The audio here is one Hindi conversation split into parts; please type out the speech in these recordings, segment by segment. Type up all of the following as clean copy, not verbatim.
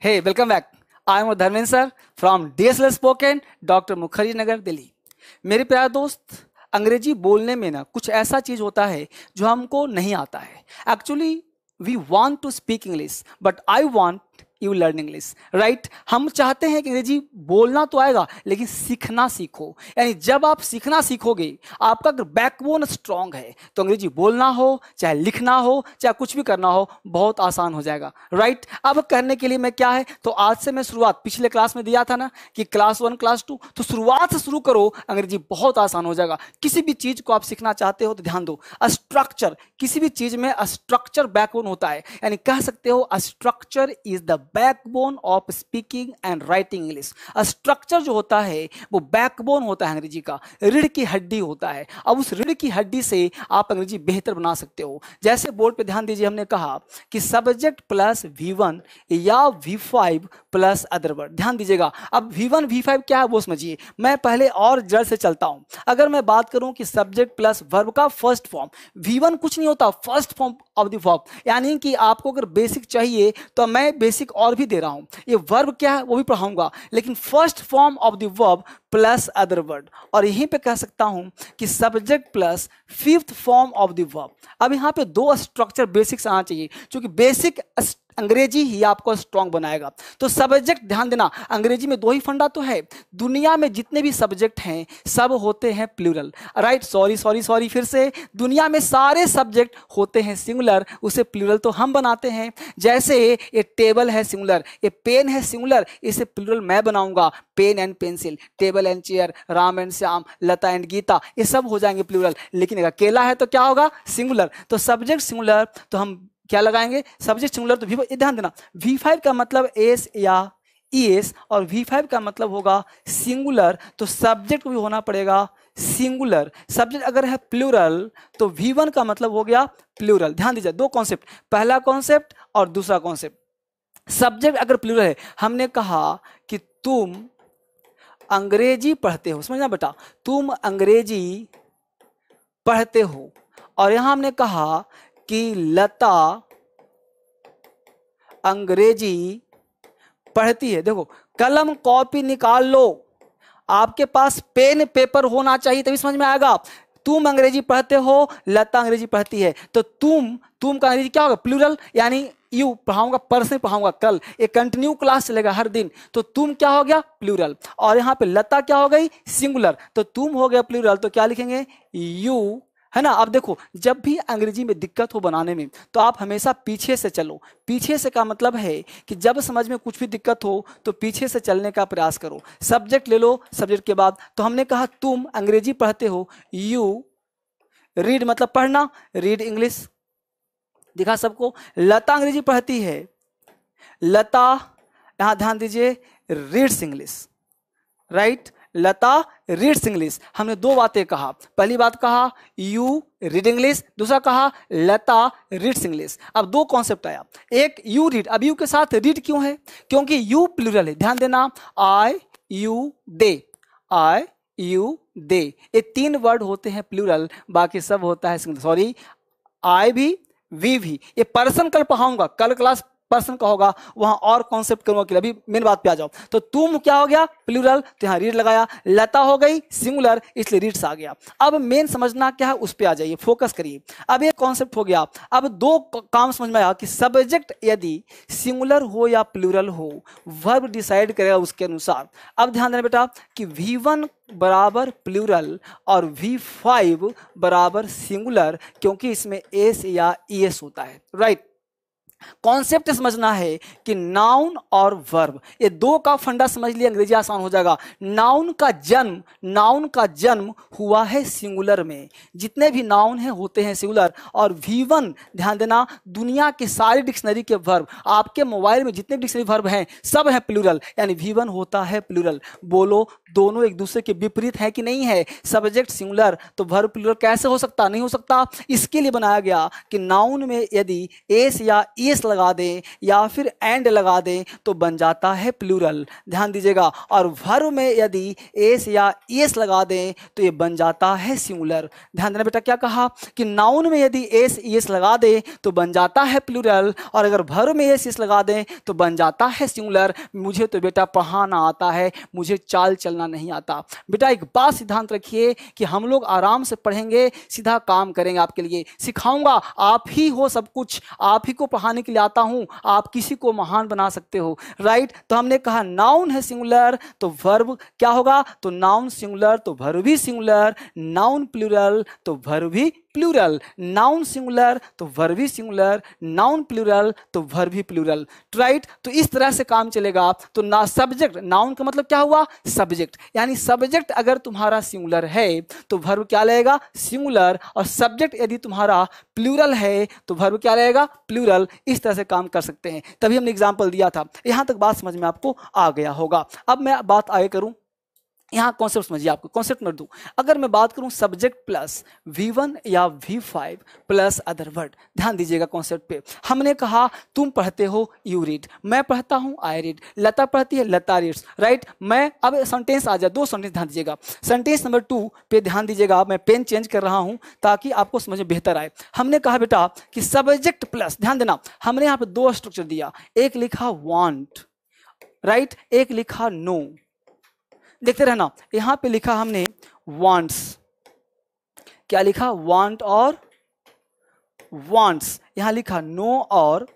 Hey, welcome back. I am Dharmendra sir from DSL Spoken, doctor Mukherjee Nagar, Delhi. मेरे प्यारे दोस्त, अंग्रेजी बोलने में ना कुछ ऐसा चीज होता है जो हमको नहीं आता है। Actually we want to speak English but I want you learn English, right. हम चाहते हैं कि अंग्रेजी बोलना तो आएगा लेकिन सीखना सीखो। यानी जब आप सीखना सीखोगे, आपका अगर बैकबोन स्ट्रांग है तो अंग्रेजी बोलना हो चाहे लिखना हो चाहे कुछ भी करना हो बहुत आसान हो जाएगा, राइट। अब करने के लिए मैं क्या है, तो आज से मैं शुरुआत पिछले क्लास में दिया था ना कि क्लास 1 क्लास 2, तो शुरुआत से शुरू करो, अंग्रेजी बहुत आसान हो जाएगा। किसी भी चीज को आप सीखना चाहते हो तो ध्यान दो, स्ट्रक्चर, किसी भी चीज में स्ट्रक्चर बैकबोन होता है। यानी कह सकते हो structure is the backbone of speaking and writing English. Structure जो होता है वो बैकबोन होता है अंग्रेजी का, रीढ़ की हड्डी होता है। अब उस रीढ़ की हड्डी से आप अंग्रेजी बेहतर बना सकते हो। जैसे बोर्ड पे ध्यान दीजिए, हमने कहा कि सब्जेक्ट प्लस V1 या V5 प्लस अदर वर्ड। ध्यान दीजिएगा, अब V1 V5 क्या है वो समझिए। मैं पहले और जड़ से चलता हूं। अगर मैं बात करूं कि सब्जेक्ट प्लस वर्ब का फर्स्ट फॉर्म, V1 कुछ नहीं होता, first form of the verb. यानी कि आपको अगर बेसिक चाहिए तो मैं बेसिक और भी दे रहा हूं। ये वर्ब क्या है वो भी पढ़ाऊंगा, लेकिन first form of the verb plus other word. और यहीं पे कह सकता हूं कि subject plus fifth form of the verb. अब यहां पे दो स्ट्रक्चर बेसिक्स आना चाहिए, क्योंकि बेसिक अंग्रेजी ही आपको स्ट्रांग बनाएगा। तो सब्जेक्ट, ध्यान देना, अंग्रेजी में दो ही फंडा तो है। दुनिया में जितने भी सब्जेक्ट हैं सब होते हैं प्लूरल, राइट। सॉरी फिर से, दुनिया में सारे सब्जेक्ट होते हैं सिंगुलर, उसे प्लूरल तो हम बनाते हैं। जैसे ये टेबल है सिंगुलर, ये पेन है सिंगुलर, इसे प्लूरल मैं बनाऊंगा, pen and pencil, table and chair, Ram and Shyam, Lata and Gita, ये सब हो जाएंगे प्लूरल। लेकिन अगर अकेला है तो क्या होगा, सिंगुलर। तो सब्जेक्ट सिंगुलर तो हम क्या लगाएंगे, सब्जेक्ट सिंगुलर तो V5, ध्यान देना, V5 का मतलब एस या ES और V5 का मतलब होगा सिंगुलर, तो सब्जेक्ट को भी होना पड़ेगा सिंगुलर। सब्जेक्ट अगर है प्लूरल तो V1 का मतलब हो गया प्लूरल। ध्यान दीजिए, दो कॉन्सेप्ट, पहला कॉन्सेप्ट और दूसरा कॉन्सेप्ट। सब्जेक्ट अगर प्लूरल है, हमने कहा कि तुम अंग्रेजी पढ़ते हो, समझना बेटा, तुम अंग्रेजी पढ़ते हो। और यहां हमने कहा कि लता अंग्रेजी पढ़ती है। देखो, कलम कॉपी निकाल लो, आपके पास पेन पेपर होना चाहिए तभी समझ में आएगा। तुम अंग्रेजी पढ़ते हो, लता अंग्रेजी पढ़ती है, तो तुम का अंग्रेजी क्या होगा, प्लूरल। यानी यू पढ़ाऊंगा, पर्सनली पढ़ाऊंगा, कल एक कंटिन्यू क्लास चलेगा हर दिन, तो तुम क्या हो गया, प्लूरल। और यहां पे लता क्या हो गई, सिंगुलर, तो तुम हो गया प्लूरल, तो क्या लिखेंगे, यू, है ना। अब देखो, जब भी अंग्रेजी में दिक्कत हो बनाने में तो आप हमेशा पीछे से चलो। पीछे से का मतलब है कि जब समझ में कुछ भी दिक्कत हो तो पीछे से चलने का प्रयास करो। सब्जेक्ट ले लो, सब्जेक्ट के बाद तो हमने कहा तुम अंग्रेजी पढ़ते हो, यू रीड मतलब पढ़ना, रीड इंग्लिश, दिखा सबको। लता अंग्रेजी पढ़ती है, लता, यहां ध्यान दीजिए, रीड्स इंग्लिश, राइट। लता रीड्स इंग्लिश। हमने दो बातें कहा, पहली बात कहा यू रीड इंग्लिश, दूसरा कहा लता रीड्स इंग्लिश। अब दो कॉन्सेप्ट आया, एक यू रीड। अब यू के साथ रीड क्यों है, क्योंकि यू प्लूरल है। ध्यान देना, आई you they, I you they, ये तीन वर्ड होते हैं प्लूरल, बाकी सब होता है सिंगुलर। सॉरी, आई भी, वी भी, ये पर्सन कल पढ़ाऊंगा, कल क्लास पर्सन का होगा, वहां और कॉन्सेप्ट करूंगा कि अभी मेन बात पे आ जाओ। तो तुम क्या हो गया, प्लूरल, तो यहां रीड लगाया। लता हो गई सिंगुलर, इसलिए रीड्स आ गया। अब मेन समझना क्या है उस पे आ जाइए, फोकस करिए। अब ये कॉन्सेप्ट हो गया। अब दो काम समझ में आया कि सब्जेक्ट यदि सिंगुलर हो या प्लूरल हो, वर्ब डिसाइड करेगा उसके अनुसार। अब ध्यान देना बेटा कि V1 बराबर प्लूरल और V5 बराबर सिंगुलर, क्योंकि इसमें एस या ES होता है, राइट। कॉन्सेप्ट समझना है कि नाउन और वर्ब, ये दो का फंडा समझ लिया, अंग्रेजी आसान हो जाएगा। नाउन का जन्म हुआ है सिंगुलर में, जितने भी नाउन हैं होते हैं सिंगुलर। और V1, ध्यान देना, दुनिया के सारी डिक्शनरी के वर्ब, आपके मोबाइल में जितने डिक्शनरी वर्ब हैं सब है प्लूरल, यानी V1 होता है प्लूरल। बोलो, दोनों एक दूसरे के विपरीत है कि नहीं है, सब्जेक्ट सिंगुलर तो वर्ब प्लूरल कैसे हो सकता, नहीं हो सकता। इसके लिए बनाया गया कि नाउन में यदि एस या एस लगा दें या फिर एंड लगा दें तो बन जाता है प्लूरल, ध्यान दीजिएगा। और वर्ब में यदि एस या एस लगा दें तो ये बन जाता है सिंगुलर। ध्यान देना बेटा, क्या कहा कि नाउन में यदि एस एस लगा दें तो बन जाता है प्लूरल, और अगर वर्ब में एस एस लगा दें तो बन जाता है सिंगुलर। मुझे तो बेटा पढ़ाना आता है, मुझे चाल चलना नहीं आता। बेटा एक बात सिद्धांत रखिए कि हम लोग आराम से पढ़ेंगे, सीधा काम करेंगे, आपके लिए सिखाऊंगा। आप ही हो सब कुछ, आप ही को पढ़ाने के लिए आता हूं, आप किसी को महान बना सकते हो, राइट। तो हमने कहा नाउन है सिंगुलर तो वर्ब क्या होगा, तो नाउन सिंगुलर तो वर्ब भी सिंगुलर, नाउन प्लूरल तो वर्ब भी प्लूरल, नाउन सिंगुलर तो वर्ब भी सिंगुलर, नाउन प्लूरल तो वर्ब भी प्लूरल, राइट। तो इस तरह से काम चलेगा। तो ना सब्जेक्ट, नाउन का मतलब क्या हुआ, सब्जेक्ट, यानी सब्जेक्ट अगर तुम्हारा सिंगुलर है तो वर्ब क्या लगेगा, सिंगुलर, और सब्जेक्ट यदि तुम्हारा प्लूरल है तो वर्ब क्या लगेगा, प्लूरल। इस तरह से काम कर सकते हैं, तभी हमने एग्जाम्पल दिया था। यहां तक बात समझ में आपको आ गया होगा। अब मैं बात आगे करूं, यहाँ कॉन्सेप्ट समझिए, आपको कॉन्सेप्ट मत दूं। अगर मैं बात करूं सब्जेक्ट प्लस V1 या V5 प्लस अदर वर्ड, ध्यान दीजिएगा कॉन्सेप्ट पे। हमने कहा तुम पढ़ते हो यू रीड, मैं पढ़ता हूं आई रीड, लता पढ़ती है लता रीड्स, राइट। मैं अब सेंटेंस आ जाए, दो सेंटेंस ध्यान दीजिएगा। सेंटेंस नंबर 2 पे ध्यान दीजिएगा, मैं पेन चेंज कर रहा हूं ताकि आपको समझ में बेहतर आए। हमने कहा बेटा कि सब्जेक्ट प्लस, ध्यान देना, हमने यहाँ पे दो स्ट्रक्चर दिया, एक लिखा वांट, राइट, एक लिखा नो। देखते रहना, यहां पे लिखा हमने वांट्स, क्या लिखा, वांट और वांट्स, यहां लिखा नो और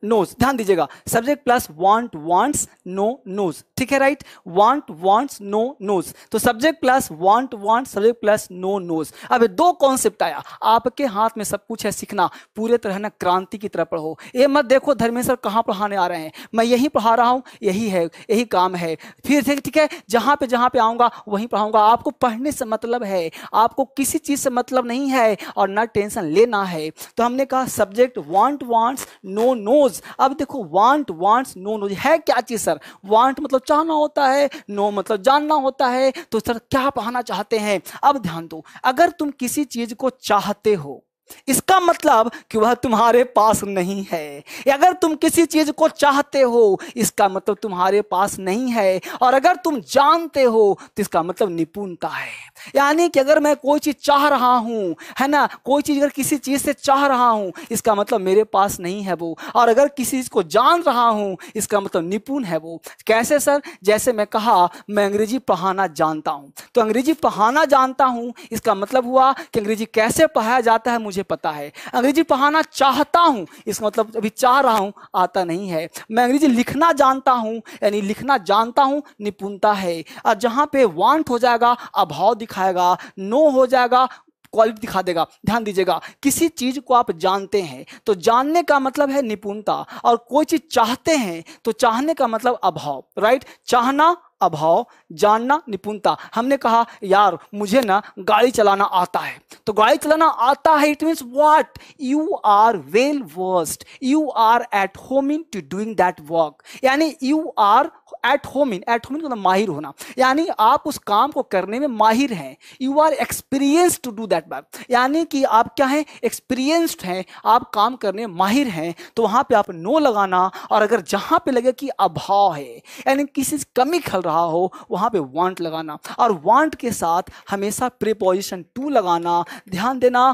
नोज। ध्यान दीजिएगा, subject plus want wants know knows, ठीक है, right. Want wants know knows, तो subject plus want want, subject plus know knows. अब दो कॉन्सेप्ट आया, आपके हाथ में सब कुछ है, सीखना पूरे तरह ना क्रांति की तरह पढ़ो। ये मत देखो धर्मेंद्र सर कहाँ पढ़ाने आ रहे हैं, मैं यही पढ़ा रहा हूँ, यही है, यही काम है, फिर ठीक है, जहाँ पे आऊंगा वहीं पढ़ाऊंगा। आपको पढ़ने से मतलब है, आपको किसी चीज से मतलब नहीं है और ना टेंशन लेना है। तो हमने कहा subject want wants know knows. अब देखो वांट वांट्स नो नोज है क्या चीज सर, वांट मतलब चाहना होता है, नो मतलब जानना होता है, तो सर क्या पढ़ाना चाहते हैं। अब ध्यान दो, अगर तुम किसी चीज को चाहते हो इसका मतलब कि वह तुम्हारे पास नहीं है, अगर तुम किसी चीज को चाहते हो इसका मतलब तुम्हारे पास नहीं है, और अगर तुम जानते हो तो इसका मतलब निपुणता है। यानी कि अगर मैं कोई चीज चाह रहा हूं, है ना, कोई चीज अगर किसी चीज से चाह रहा हूं इसका मतलब मेरे पास नहीं है वो, और अगर किसी चीज को जान रहा हूं इसका मतलब निपुण है वो। कैसे सर, जैसे मैं कहा मैं अंग्रेजी पढ़ाना जानता हूं, तो अंग्रेजी पढ़ाना जानता हूं इसका मतलब हुआ कि अंग्रेजी कैसे पढ़ाया जाता है मुझे पता है। अंग्रेजी पढ़ाना चाहता हूं इसका मतलब अभी चाह रहा हूं, आता नहीं है। मैं अंग्रेजी लिखना जानता हूं, यानी लिखना जानता हूं, निपुणता है। और जहां पे वांट हो जाएगा अभाव दिखाएगा, नो हो जाएगा क्वालिटी दिखा देगा। ध्यान दीजिएगा, किसी चीज को आप जानते हैं तो जानने का मतलब है निपुणता, और कोई चीज चाहते हैं तो चाहने का मतलब अभाव, राइट। चाहना अभाव, जानना निपुणता। हमने कहा यार मुझे ना गाड़ी चलाना आता है, तो गाड़ी चलाना आता है it means what, you are well versed, you are at home in to doing that work, यानी you are at home in मतलब माहिर होना, यानी आप उस काम को करने में माहिर हैं। You are experienced to do that work, यानी कि आप क्या हैं, एक्सपीरियंस्ड हैं, आप काम करने में माहिर हैं। तो वहां पे आप नो लगाना, और अगर जहां पे लगे कि अभाव है यानी किसी कमी खल रहा हो वहां पे वांट लगाना, और वांट के साथ हमेशा प्रीपोजिशन टू लगाना। ध्यान देना,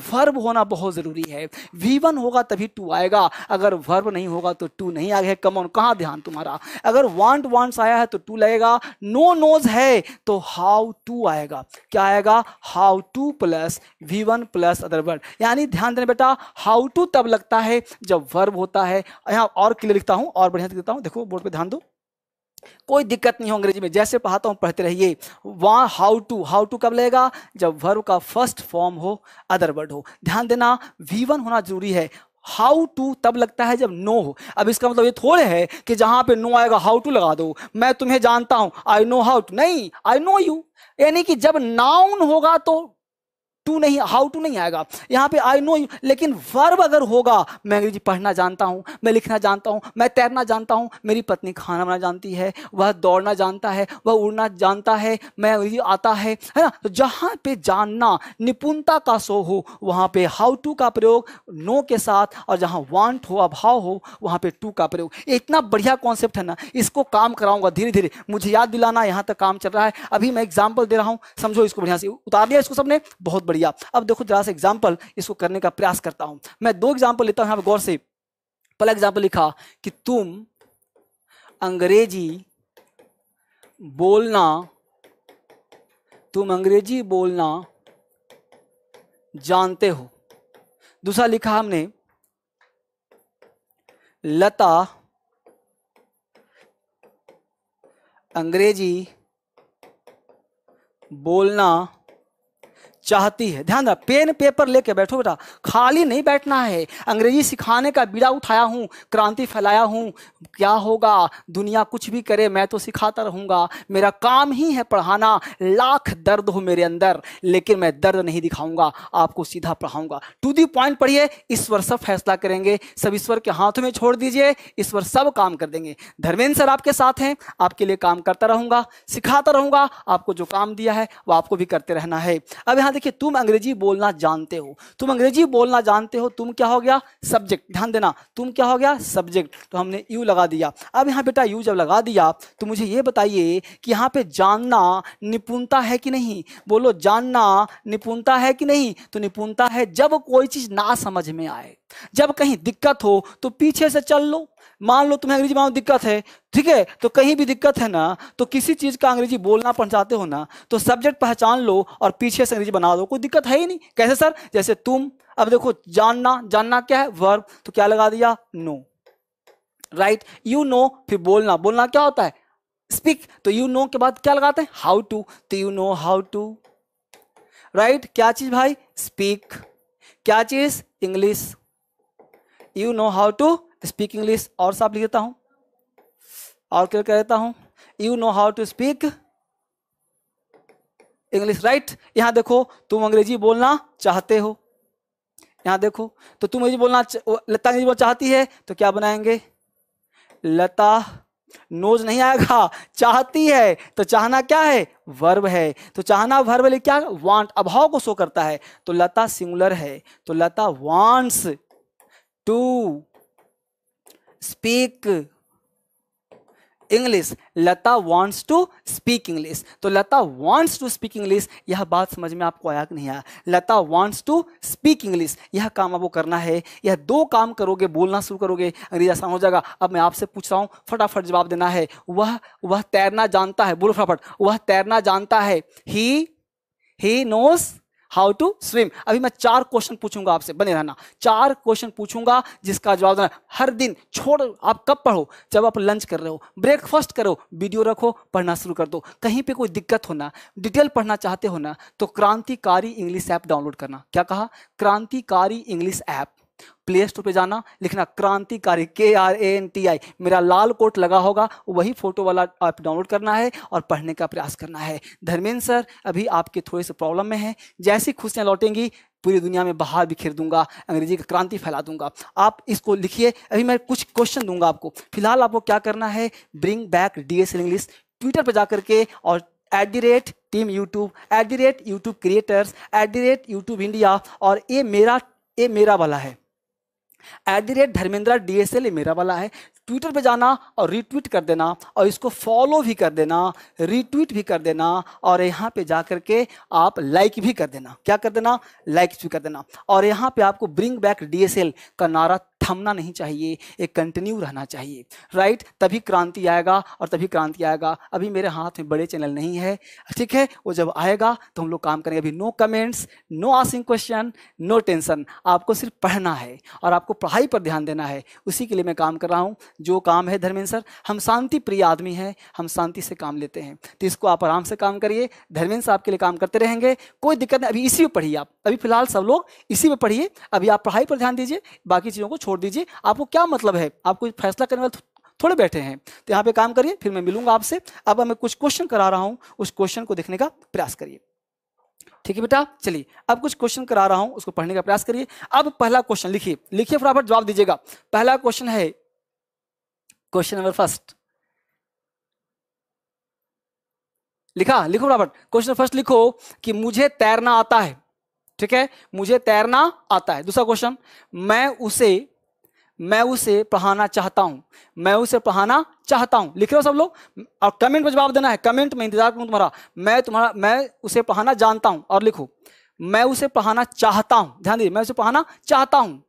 वर्ब होना बहुत जरूरी है। V1 होगा तभी टू आएगा, अगर वर्ब नहीं होगा तो टू नहीं आएगा। कम ऑन, कहां ध्यान तुम्हारा, अगर वांट वांट्स आया है तो टू लगेगा, नो नोज है तो हाउ टू आएगा। क्या आएगा, how two plus V1 plus other word. यानी ध्यान देना बेटा, हाउ टू तब लगता है जब वर्ब होता है। यहां और क्लियर लिखता हूं और बढ़िया लिखता हूं, देखो बोर्ड पे ध्यान दो, कोई दिक्कत नहीं हो, अंग्रेजी में जैसे पढ़ाता हूं पढ़ते रहिए। वहां हाउ टू कब लगेगा, जब वर्ब का फर्स्ट फॉर्म हो, अदर वर्ड हो। ध्यान देना, V1 होना जरूरी है। हाउ टू तब लगता है जब नो हो। अब इसका मतलब ये थोड़े है कि जहां पे नो आएगा हाउ टू लगा दो, मैं तुम्हें जानता हूं, आई नो हाउ टू, नहीं, आई नो यू। यानी कि जब नाउन होगा तो टू नहीं, हाउ टू नहीं आएगा। यहाँ पे आई नो, लेकिन वर्ब अगर होगा, मैं अंग्रेजी पढ़ना जानता हूँ, मैं लिखना जानता हूँ, मैं तैरना जानता हूँ, मेरी पत्नी खाना बनाना जानती है, वह दौड़ना जानता है, वह उड़ना जानता है, मैं अंग्रेजी आता है ना। तो जहाँ पे जानना निपुणता का शो हो वहाँ पे हाउ टू का प्रयोग नो के साथ, और जहाँ वांट हो, अभाव हो, वहाँ पे टू का प्रयोग। इतना बढ़िया कॉन्सेप्ट है ना, इसको काम कराऊंगा धीरे धीरे, मुझे याद दिलाना, यहाँ तक काम चल रहा है। अभी मैं एग्जाम्पल दे रहा हूँ, समझो इसको बढ़िया से। उतार लिया इसको सबने, बहुत बढ़िया। अब देखो जरा सा एग्जाम्पल इसको करने का प्रयास करता हूँ। मैं 2 एग्जाम्पल लेता हूँ यहाँ पे गौर से। पहला एग्जाम्पल लिखा कि तुम अंग्रेजी बोलना जानते हो। दूसरा लिखा हमने लता अंग्रेजी बोलना चाहती है। ध्यान रख, पेन पेपर लेके बैठो बेटा, खाली नहीं बैठना है। अंग्रेजी सिखाने का बीड़ा उठाया हूँ, क्रांति फैलाया हूँ। क्या होगा, दुनिया कुछ भी करे, मैं तो सिखाता रहूँगा। मेरा काम ही है पढ़ाना। लाख दर्द हो मेरे अंदर, लेकिन मैं दर्द नहीं दिखाऊंगा, आपको सीधा पढ़ाऊंगा। टू दी पॉइंट पढ़िए, ईश्वर सब फैसला करेंगे। सब ईश्वर के हाथों में छोड़ दीजिए, ईश्वर सब काम कर देंगे। धर्मेंद्र सर आपके साथ हैं, आपके लिए काम करता रहूंगा, सिखाता रहूंगा। आपको जो काम दिया है वो आपको भी करते रहना है। अब यहाँ देखिए, तुम अंग्रेजी बोलना जानते हो, तुम अंग्रेजी बोलना जानते हो, तुम क्या हो गया, सब्जेक्ट। ध्यान देना, तुम क्या हो गया, सब्जेक्ट। तो हमने यू लगा दिया। अब यहाँ बेटा यू जब लगा दिया तो मुझे ये बताइए कि यहाँ पे जानना निपुणता है कि नहीं। बोलो, जानना निपुणता है कि नहीं। तो निपुणता है जब कोई चीज ना समझ में आए, जब कहीं दिक्कत हो तो पीछे से चल लो। मान लो तुम्हें अंग्रेजी में दिक्कत है, ठीक है, तो कहीं भी दिक्कत है ना, तो किसी चीज का अंग्रेजी बोलना पहुंचाते हो ना, तो सब्जेक्ट पहचान लो और पीछे से अंग्रेजी बना दो, कोई दिक्कत है ही नहीं। कैसे सर, जैसे तुम, अब देखो जानना, जानना क्या है, वर्ब, तो क्या लगा दिया, नो, राइट। यू नो, फिर बोलना, बोलना क्या होता है, स्पीक, तो यू नो के बाद क्या लगाते हैं, हाउ टू, तो you know how to, right. क्या चीज भाई, स्पीक, क्या चीज, English, you know how to speak English. और साफ लिख देता हूं, और क्या कह देता हूं, you know how to speak English, right. यहां देखो, तुम अंग्रेजी बोलना चाहते हो, यहां देखो, तो तुम अंग्रेजी बोलना, लता अंग्रेजी बोलना चाहती है, तो क्या बनाएंगे, लता, नोज नहीं आएगा, चाहती है, तो चाहना क्या है, वर्ब है, तो चाहना वर्ब है, क्या, वांट, अभाव को शो करता है, तो लता सिंगुलर है, तो Lata wants to speak English, Lata wants to speak English. तो Lata wants to speak English, यह बात समझ में आपको आया कि नहीं आया, Lata wants to speak English, यह काम आपको करना है। यह 2 काम करोगे, बोलना शुरू करोगे, अंग्रेजी आसान हो जाएगा। अब मैं आपसे पूछ रहा हूं, फटाफट जवाब देना है। वह तैरना जानता है, बोलो फटाफट, वह तैरना जानता है, he knows how to swim. अभी मैं 4 क्वेश्चन पूछूंगा आपसे, बने रहना। 4 क्वेश्चन पूछूंगा जिसका जवाब देना हर दिन। छोड़, आप कब पढ़ो, जब आप लंच कर रहे हो, ब्रेकफास्ट करो, वीडियो रखो, पढ़ना शुरू कर दो। कहीं पे कोई दिक्कत हो ना, डिटेल पढ़ना चाहते हो ना, तो क्रांतिकारी इंग्लिश ऐप डाउनलोड करना। क्या कहा, क्रांतिकारी इंग्लिश ऐप, प्ले स्टोर पे जाना, लिखना क्रांतिकारी, KRANTI, मेरा लाल कोट लगा होगा, वही फोटो वाला ऐप डाउनलोड करना है और पढ़ने का प्रयास करना है। धर्मेंद्र सर अभी आपके थोड़े से प्रॉब्लम में है, जैसी खुशियां लौटेंगी पूरी दुनिया में बाहर बिखेर दूंगा, अंग्रेजी की क्रांति फैला दूंगा। आप इसको लिखिए, अभी मैं कुछ क्वेश्चन दूंगा आपको। फिलहाल आपको क्या करना है, bring back DSL English, Twitter पर जाकर के, और @team YouTube, @YouTube creators, @YouTube India, और ये मेरा वाला है, @धर्मेंद्र DSL, मेरा वाला है। ट्विटर पे जाना और रीट्वीट कर देना, और इसको फॉलो भी कर देना, रीट्वीट भी कर देना, और यहाँ पे जा करके आप लाइक भी कर देना। क्या कर देना, लाइक भी कर देना। और यहाँ पे आपको ब्रिंग बैक DSL का नारा थमना नहीं चाहिए, एक कंटिन्यू रहना चाहिए, राइट। तभी क्रांति आएगा, और तभी क्रांति आएगा। अभी मेरे हाथ में बड़े चैनल नहीं है, ठीक है, वो जब आएगा तो हम लोग काम करेंगे। अभी no comments, no asking question, no tension, आपको सिर्फ पढ़ना है और आपको पढ़ाई पर ध्यान देना है। उसी के लिए मैं काम कर रहा हूँ। जो काम है धर्मेंद्र सर, हम शांति प्रिय आदमी हैं, हम शांति से काम लेते हैं, तो इसको आप आराम से काम करिए। धर्मेंद्र साहब के लिए काम करते रहेंगे, कोई दिक्कत नहीं। अभी इसी में पढ़िए आप, अभी फिलहाल सब लोग इसी में पढ़िए। अभी आप पढ़ाई पर ध्यान दीजिए, बाकी चीज़ों को छोड़ दीजिए। आपको क्या मतलब है, आप कोई फैसला करने वाले थोड़े बैठे हैं, तो यहाँ पे काम करिए, फिर मैं मिलूंगा आपसे। अब मैं कुछ क्वेश्चन करा रहा हूँ, उस क्वेश्चन को देखने का प्रयास करिए। ठीक है बेटा, चलिए अब कुछ क्वेश्चन करा रहा हूं, उसको पढ़ने का प्रयास करिए। अब पहला क्वेश्चन लिखिए, लिखिए फटाफट जवाब दीजिएगा। पहला क्वेश्चन है, क्वेश्चन नंबर फर्स्ट लिखा, लिखो फटाफट। क्वेश्चन फर्स्ट लिखो कि मुझे तैरना आता है। ठीक है, मुझे तैरना आता है। दूसरा क्वेश्चन, मैं उसे पढ़ाना चाहता हूं। मैं उसे पढ़ाना चाहता हूं। लिख रहे हो सब लोग? और कमेंट में जवाब देना है, कमेंट में इंतजार करूं तुम्हारा। मैं उसे पढ़ाना जानता हूं, और लिखो मैं उसे पढ़ाना चाहता हूं। ध्यान दीजिए, मैं उसे पढ़ाना चाहता हूं,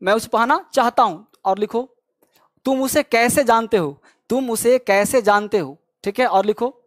मैं उसे पढ़ाना चाहता हूं। और लिखो तुम उसे कैसे जानते हो, तुम उसे कैसे जानते हो। ठीक है, और लिखो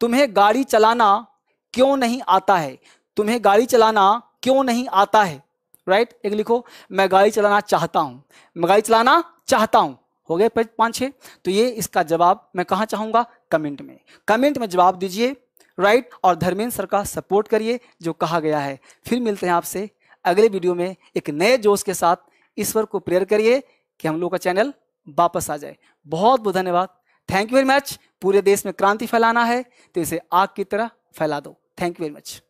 तुम्हें गाड़ी चलाना क्यों नहीं आता है, तुम्हें गाड़ी चलाना क्यों नहीं आता है। राइट, एक लिखो मैं गाड़ी चलाना चाहता हूं, मैं गाड़ी चलाना चाहता हूं। हो गए 5-6। तो ये इसका जवाब मैं कहां चाहूंगा? कमेंट में, कमेंट में जवाब दीजिए। राइट, और धर्मेंद्र सर का सपोर्ट करिए जो कहा गया है। फिर मिलते हैं आपसे अगले वीडियो में एक नए जोश के साथ। ईश्वर को प्रेयर करिए कि हम लोग का चैनल वापस आ जाए। बहुत बहुत धन्यवाद, थैंक यू वेरी मच। पूरे देश में क्रांति फैलाना है तो इसे आग की तरह फैला दो। Thank you very much.